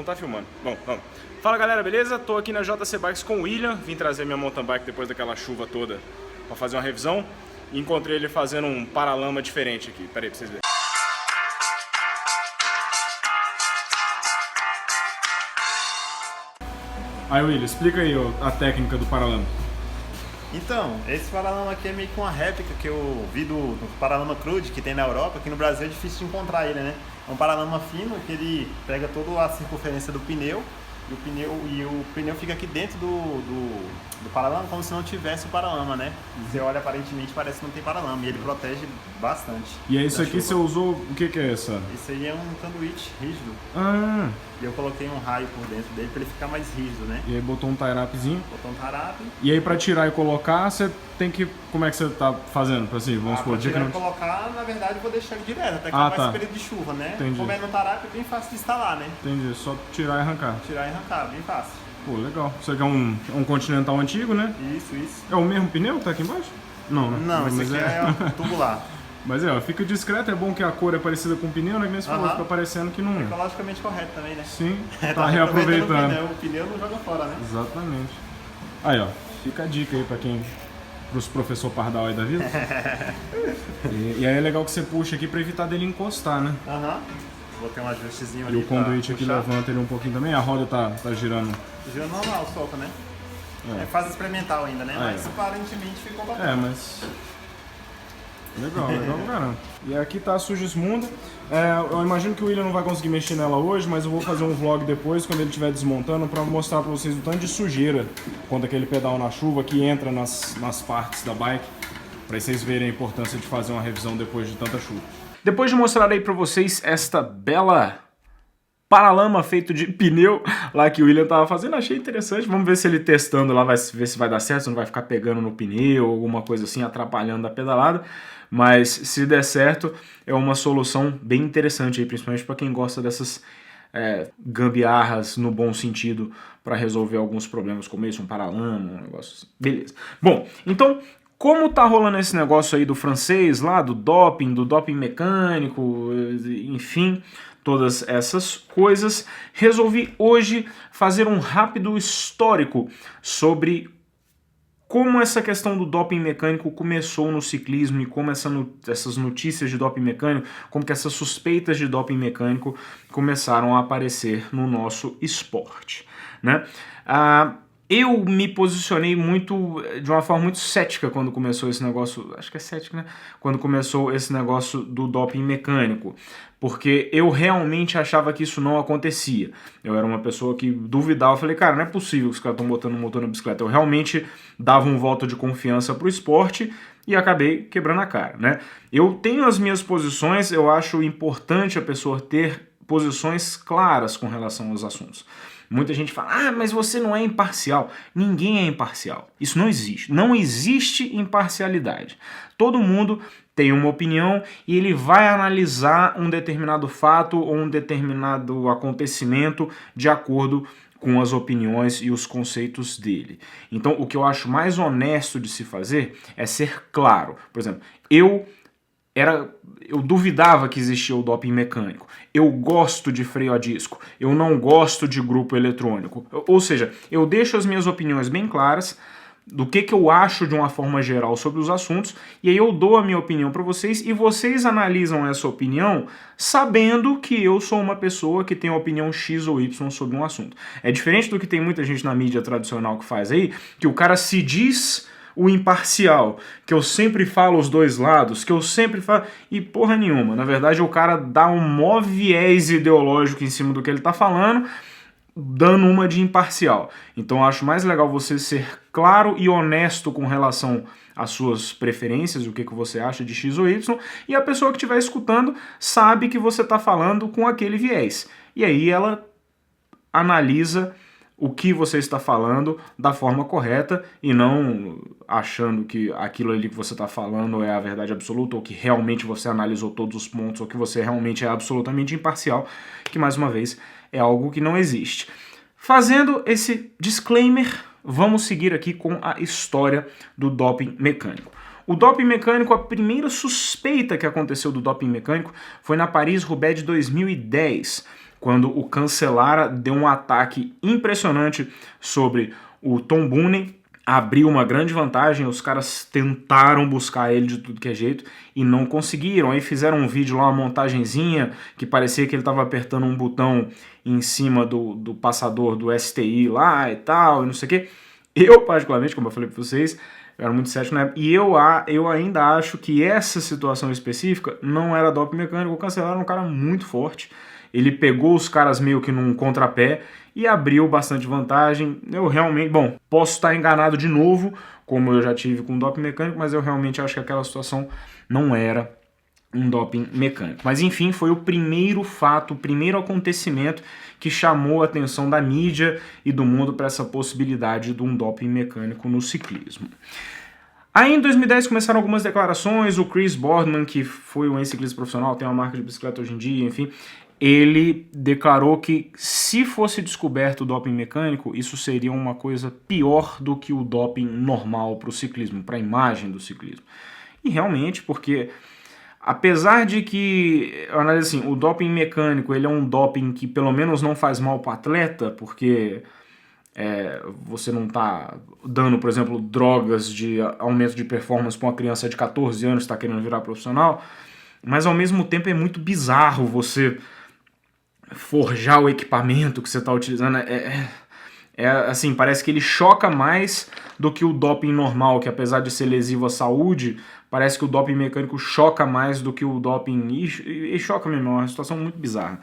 não tá filmando. Bom, vamos. Fala galera, beleza? Tô aqui na JC Bikes com o William. Vim trazer minha mountain bike depois daquela chuva toda pra fazer uma revisão. E encontrei ele fazendo um paralama diferente aqui. Pera aí pra vocês verem. Aí William, explica aí a técnica do paralama. Então, esse paralama aqui é meio que uma réplica que eu vi do paralama crude que tem na Europa. Aqui no Brasil é difícil de encontrar ele, né? É um paralama fino que ele pega toda a circunferência do pneu e o pneu fica aqui dentro do paralama como se não tivesse o paralama, né? Você olha, aparentemente parece que não tem paralama e ele protege bastante. E é isso aqui, você usou, o que é essa? Isso aí é um sanduíche rígido. Ah. E eu coloquei um raio por dentro dele para ele ficar mais rígido, né? E aí botou um tie-upzinho. Botou um tie-up. E aí pra tirar e colocar, você tem que... Como é que você tá fazendo? Assim, vamos supor, pra tirar e colocar, na verdade, eu vou deixar ele direto, até que vai esse período de chuva, né? Entendi. Como é no tie-up, é bem fácil de instalar, né? Entendi, só tirar e arrancar. Tirar e arrancar, bem fácil. Pô, legal. Isso aqui é um Continental antigo, né? Isso. É o mesmo pneu que tá aqui embaixo? Não, né? Não, mas esse aqui é tubular. Mas fica discreto, é bom que a cor é parecida com o pneu, né? Que nem você falou, fica parecendo que não... Ecologicamente correto também, né? Sim, tá reaproveitando. O pneu não joga fora, né? Exatamente. Aí, ó, fica a dica aí pra quem... Pros professor Pardal aí da vida. e aí é legal que você puxa aqui pra evitar dele encostar, né? Vou ter um ajustezinho ali. E o conduíte aqui levanta ele um pouquinho também, a roda tá girando. Girando normal, solta, né? É fase experimental ainda, né? Mas aparentemente ficou bacana. Mas... Legal, caramba. E aqui tá a Sugismunda. Eu imagino que o William não vai conseguir mexer nela hoje, mas eu vou fazer um vlog depois, quando ele estiver desmontando, pra mostrar pra vocês o tanto de sujeira quando aquele pedal na chuva que entra nas partes da bike, pra vocês verem a importância de fazer uma revisão depois de tanta chuva. Depois de mostrar aí pra vocês esta bela paralama feito de pneu lá que o William tava fazendo, achei interessante. Vamos ver se ele testando lá, vai ver se vai dar certo, se não vai ficar pegando no pneu, alguma coisa assim, atrapalhando a pedalada. Mas se der certo, é uma solução bem interessante aí, principalmente para quem gosta dessas gambiarras no bom sentido para resolver alguns problemas como esse, um paralama, um negócio assim. Beleza. Bom, então, como tá rolando esse negócio aí do francês lá, do doping mecânico, enfim, todas essas coisas, resolvi hoje fazer um rápido histórico sobre como essa questão do doping mecânico começou no ciclismo e como essas notícias de doping mecânico, como que essas suspeitas de doping mecânico começaram a aparecer no nosso esporte, né? Eu me posicionei de uma forma muito cética quando começou esse negócio, acho que é cética, né? Quando começou esse negócio do doping mecânico, porque eu realmente achava que isso não acontecia. Eu era uma pessoa que duvidava, eu falei, cara, não é possível que os caras estão botando motor na bicicleta. Eu realmente dava um voto de confiança pro esporte e acabei quebrando a cara, né? Eu tenho as minhas posições, eu acho importante a pessoa ter posições claras com relação aos assuntos. Muita gente fala, mas você não é imparcial. Ninguém é imparcial. Isso não existe. Não existe imparcialidade. Todo mundo tem uma opinião e ele vai analisar um determinado fato ou um determinado acontecimento de acordo com as opiniões e os conceitos dele. Então, o que eu acho mais honesto de se fazer é ser claro. Por exemplo, eu duvidava que existia o doping mecânico. Eu gosto de freio a disco. Eu não gosto de grupo eletrônico. Ou seja, eu deixo as minhas opiniões bem claras do que eu acho de uma forma geral sobre os assuntos, e aí eu dou a minha opinião para vocês, e vocês analisam essa opinião sabendo que eu sou uma pessoa que tem uma opinião X ou Y sobre um assunto. É diferente do que tem muita gente na mídia tradicional que faz aí, que o cara se diz o imparcial, que eu sempre falo os dois lados, que eu sempre falo... E porra nenhuma. Na verdade, o cara dá um mó viés ideológico em cima do que ele tá falando, dando uma de imparcial. Então eu acho mais legal você ser claro e honesto com relação às suas preferências, o que você acha de X ou Y, e a pessoa que estiver escutando sabe que você tá falando com aquele viés. E aí ela analisa o que você está falando da forma correta e não achando que aquilo ali que você está falando é a verdade absoluta ou que realmente você analisou todos os pontos ou que você realmente é absolutamente imparcial, que mais uma vez é algo que não existe. Fazendo esse disclaimer, vamos seguir aqui com a história do doping mecânico. O doping mecânico, a primeira suspeita que aconteceu do doping mecânico foi na Paris-Roubaix de 2010, quando o Cancellara deu um ataque impressionante sobre o Tom Boonen, abriu uma grande vantagem, os caras tentaram buscar ele de tudo que é jeito e não conseguiram. Aí fizeram um vídeo lá, uma montagenzinha, que parecia que ele estava apertando um botão em cima do passador do STI lá e tal, e não sei o que. Eu, particularmente, como eu falei pra vocês, eu era muito cético na época, e eu ainda acho que essa situação específica não era doping mecânico. O Cancellara era um cara muito forte, ele pegou os caras meio que num contrapé e abriu bastante vantagem. Eu realmente, bom, posso estar enganado de novo, como eu já tive com doping mecânico, mas eu realmente acho que aquela situação não era um doping mecânico. Mas enfim, foi o primeiro fato, o primeiro acontecimento que chamou a atenção da mídia e do mundo para essa possibilidade de um doping mecânico no ciclismo. Aí em 2010 começaram algumas declarações, o Chris Boardman, que foi um ex-ciclista profissional, tem uma marca de bicicleta hoje em dia, enfim, ele declarou que se fosse descoberto o doping mecânico, isso seria uma coisa pior do que o doping normal para o ciclismo, para a imagem do ciclismo. E realmente, porque apesar de que, eu analiso assim, o doping mecânico ele é um doping que pelo menos não faz mal para o atleta, porque você não está dando, por exemplo, drogas de aumento de performance para uma criança de 14 anos que está querendo virar profissional, mas ao mesmo tempo é muito bizarro você forjar o equipamento que você está utilizando. Assim, parece que ele choca mais do que o doping normal, que apesar de ser lesivo à saúde, parece que o doping mecânico choca mais do que o doping, e choca mesmo, é uma situação muito bizarra.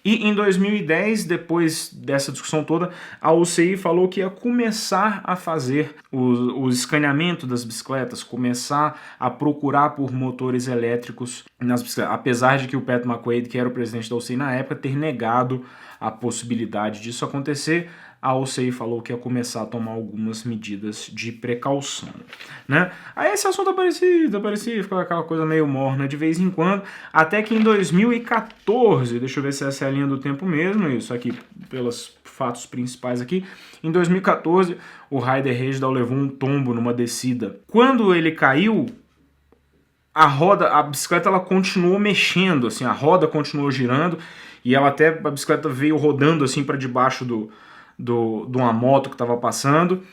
E em 2010, depois dessa discussão toda, a UCI falou que ia começar a fazer o escaneamento das bicicletas, começar a procurar por motores elétricos nas bicicletas, apesar de que o Pat McQuaid, que era o presidente da UCI na época, ter negado a possibilidade disso acontecer. A UCI falou que ia começar a tomar algumas medidas de precaução, né? Aí esse assunto aparecia, ficava aquela coisa meio morna de vez em quando, até que em 2014, deixa eu ver se essa é a linha do tempo mesmo, isso aqui pelos fatos principais aqui, em 2014 o Ryder Hesjedal levou um tombo numa descida. Quando ele caiu, a bicicleta ela continuou mexendo, assim, a roda continuou girando, e a bicicleta veio rodando assim para debaixo de uma moto que estava passando.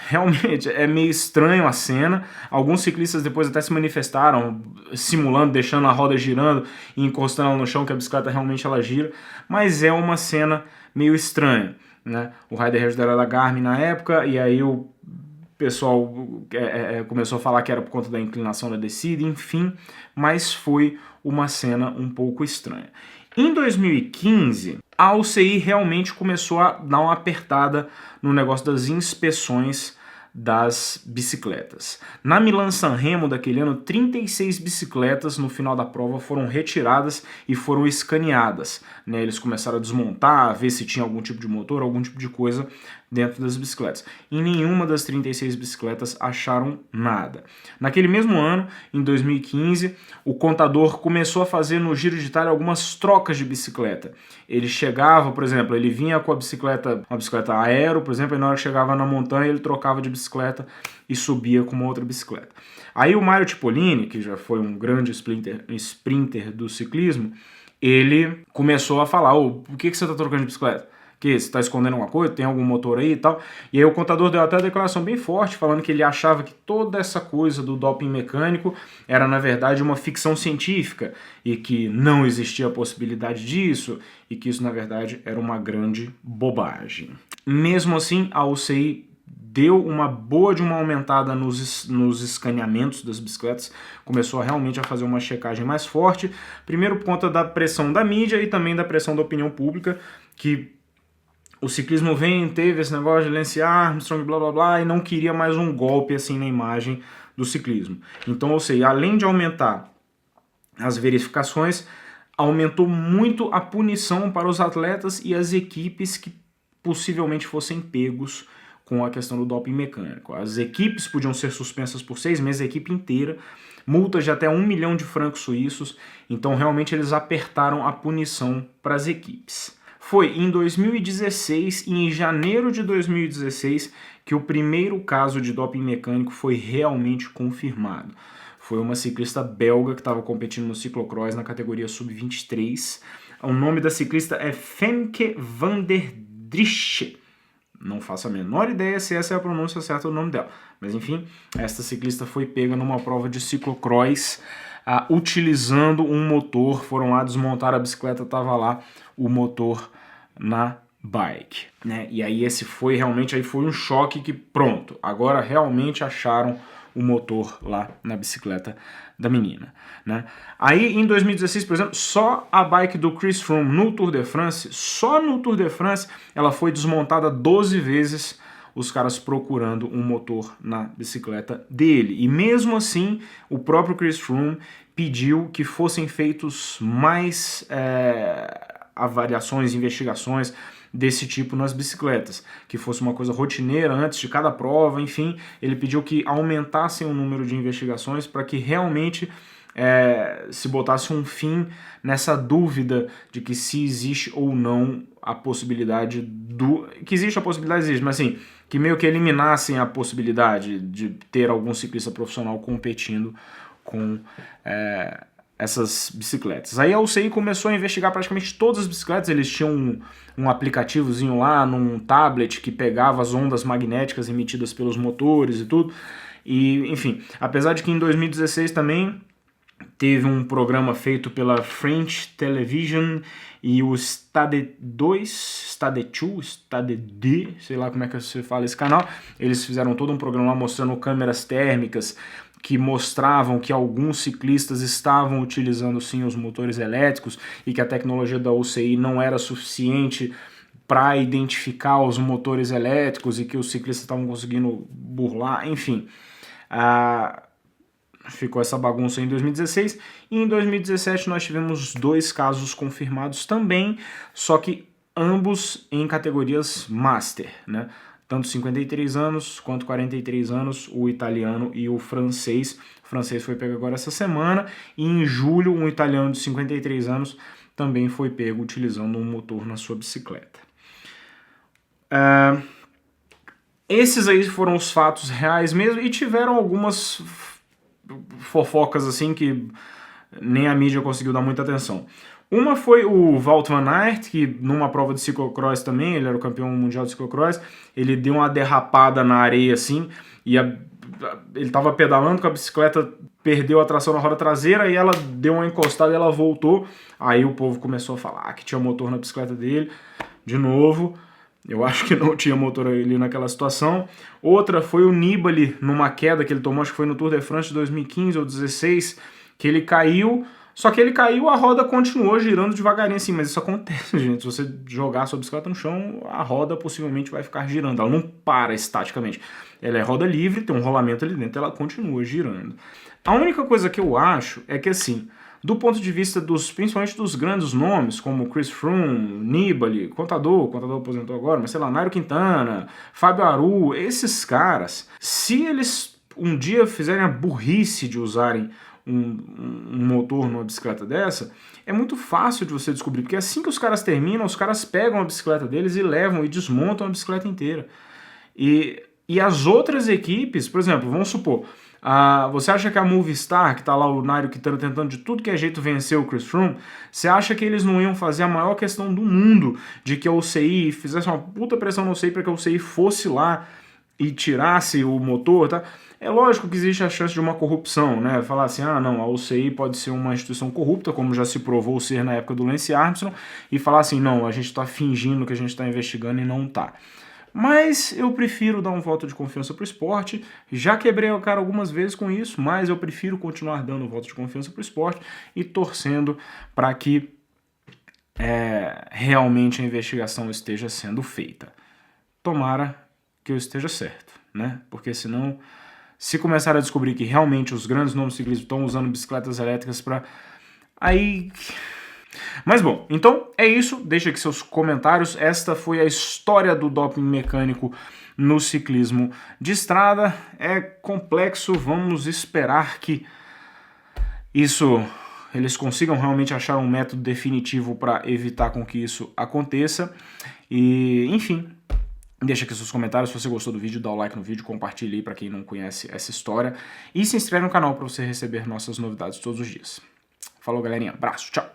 Realmente é meio estranho a cena. Alguns ciclistas depois até se manifestaram, simulando, deixando a roda girando e encostando ela no chão, que a bicicleta realmente ela gira, mas é uma cena meio estranha, né? O Ryder Hesjedal era da Garmin na época, e aí o pessoal começou a falar que era por conta da inclinação da descida, enfim, mas foi uma cena um pouco estranha. Em 2015, a UCI realmente começou a dar uma apertada no negócio das inspeções das bicicletas. Na Milan-San Remo daquele ano, 36 bicicletas no final da prova foram retiradas e foram escaneadas, né? Eles começaram a desmontar, a ver se tinha algum tipo de motor, algum tipo de coisa dentro das bicicletas. Em nenhuma das 36 bicicletas acharam nada. Naquele mesmo ano, em 2015, o contador começou a fazer no Giro de Itália algumas trocas de bicicleta. Ele chegava, por exemplo, ele vinha com uma bicicleta aero, por exemplo, e na hora que chegava na montanha ele trocava de bicicleta e subia com uma outra bicicleta. Aí o Mario Cipollini, que já foi um grande sprinter do ciclismo, ele começou a falar: por que você está trocando de bicicleta? Que você está escondendo alguma coisa? Tem algum motor aí e tal? E aí o contador deu até uma declaração bem forte, falando que ele achava que toda essa coisa do doping mecânico era, na verdade, uma ficção científica e que não existia a possibilidade disso e que isso, na verdade, era uma grande bobagem. Mesmo assim, a UCI deu uma boa de uma aumentada nos escaneamentos das bicicletas, começou realmente a fazer uma checagem mais forte, primeiro por conta da pressão da mídia e também da pressão da opinião pública, que o ciclismo teve esse negócio de Lance Armstrong, blá blá blá, e não queria mais um golpe assim na imagem do ciclismo. Então, ou seja, além de aumentar as verificações, aumentou muito a punição para os atletas e as equipes que possivelmente fossem pegos com a questão do doping mecânico. As equipes podiam ser suspensas por 6 meses, a equipe inteira, multas de até 1 milhão de francos suíços, então realmente eles apertaram a punição para as equipes. Foi em 2016 e em janeiro de 2016 que o primeiro caso de doping mecânico foi realmente confirmado. Foi uma ciclista belga que estava competindo no ciclocross na categoria sub-23. O nome da ciclista é Femke van der Driesche. Não faço a menor ideia se essa é a pronúncia certa do nome dela. Mas enfim, esta ciclista foi pega numa prova de ciclocross utilizando um motor. Foram lá desmontar a bicicleta, estava lá o motor na bike, né? E aí esse foi realmente, aí foi um choque que pronto, agora realmente acharam o motor lá na bicicleta da menina, né? Aí em 2016, por exemplo, só a bike do Chris Froome no Tour de France, só no Tour de France, ela foi desmontada 12 vezes, os caras procurando um motor na bicicleta dele. E mesmo assim, o próprio Chris Froome pediu que fossem feitos mais avaliações, investigações desse tipo nas bicicletas, que fosse uma coisa rotineira antes de cada prova, enfim, ele pediu que aumentassem o número de investigações para que realmente se botasse um fim nessa dúvida de que se existe ou não a possibilidade que existe a possibilidade, existe, mas assim, que meio que eliminassem a possibilidade de ter algum ciclista profissional competindo com essas bicicletas. Aí a UCI começou a investigar praticamente todas as bicicletas. Eles tinham um aplicativozinho lá num tablet que pegava as ondas magnéticas emitidas pelos motores e tudo. E, enfim, apesar de que em 2016 também teve um programa feito pela French Television e o Stade 2, Stade 2, Stade D, sei lá como é que você fala esse canal. Eles fizeram todo um programa lá mostrando câmeras térmicas que mostravam que alguns ciclistas estavam utilizando sim os motores elétricos e que a tecnologia da UCI não era suficiente para identificar os motores elétricos e que os ciclistas estavam conseguindo burlar, enfim. Ficou essa bagunça em 2016 e em 2017 nós tivemos 2 casos confirmados também, só que ambos em categorias Master, né? Tanto 53 anos quanto 43 anos, o italiano e o francês. O francês foi pego agora essa semana e em julho um italiano de 53 anos também foi pego utilizando um motor na sua bicicleta. Esses aí foram os fatos reais mesmo e tiveram algumas fofocas assim que nem a mídia conseguiu dar muita atenção. Uma foi o Wout van Aert, que numa prova de ciclocross também, ele era o campeão mundial de ciclocross, ele deu uma derrapada na areia assim, e ele estava pedalando com a bicicleta, perdeu a tração na roda traseira e ela deu uma encostada e ela voltou. Aí o povo começou a falar que tinha motor na bicicleta dele, de novo. Eu acho que não tinha motor ali naquela situação. Outra foi o Nibali, numa queda que ele tomou, acho que foi no Tour de France de 2015 ou 2016, que ele caiu, só que ele caiu, a roda continuou girando devagarinho assim, mas isso acontece, gente. Se você jogar a sua bicicleta no chão, a roda possivelmente vai ficar girando, ela não para estaticamente. Ela é roda livre, tem um rolamento ali dentro, ela continua girando. A única coisa que eu acho é que assim, do ponto de vista principalmente dos grandes nomes, como Chris Froome, Nibali, Contador aposentou agora, mas sei lá, Nairo Quintana, Fábio Aru, esses caras, se eles um dia fizerem a burrice de usarem um motor numa bicicleta dessa, é muito fácil de você descobrir, porque assim que os caras terminam, os caras pegam a bicicleta deles e levam e desmontam a bicicleta inteira. E as outras equipes, por exemplo, vamos supor, você acha que a Movistar, que tá lá o Nairo Quintana tentando de tudo que é jeito vencer o Chris Froome, você acha que eles não iam fazer a maior questão do mundo de que a UCI fizesse uma puta pressão na UCI para que a UCI fosse lá e tirasse o motor, tá? É lógico que existe a chance de uma corrupção, né? Falar assim, não, a UCI pode ser uma instituição corrupta, como já se provou ser na época do Lance Armstrong, e falar assim, não, a gente tá fingindo que a gente tá investigando e não tá. Mas eu prefiro dar um voto de confiança pro esporte, já quebrei a cara algumas vezes com isso, mas eu prefiro continuar dando um voto de confiança pro esporte e torcendo para que realmente a investigação esteja sendo feita. Tomara que eu esteja certo, né? Porque senão, se começar a descobrir que realmente os grandes nomes ciclistas estão usando bicicletas elétricas para... Aí... Mas bom, então é isso, deixa aqui seus comentários. Esta foi a história do doping mecânico no ciclismo de estrada. É complexo, vamos esperar que eles consigam realmente achar um método definitivo para evitar com que isso aconteça. E, enfim, deixa aqui seus comentários. Se você gostou do vídeo, dá o like no vídeo, compartilhe aí para quem não conhece essa história. E se inscreve no canal para você receber nossas novidades todos os dias. Falou, galerinha. Abraço, tchau.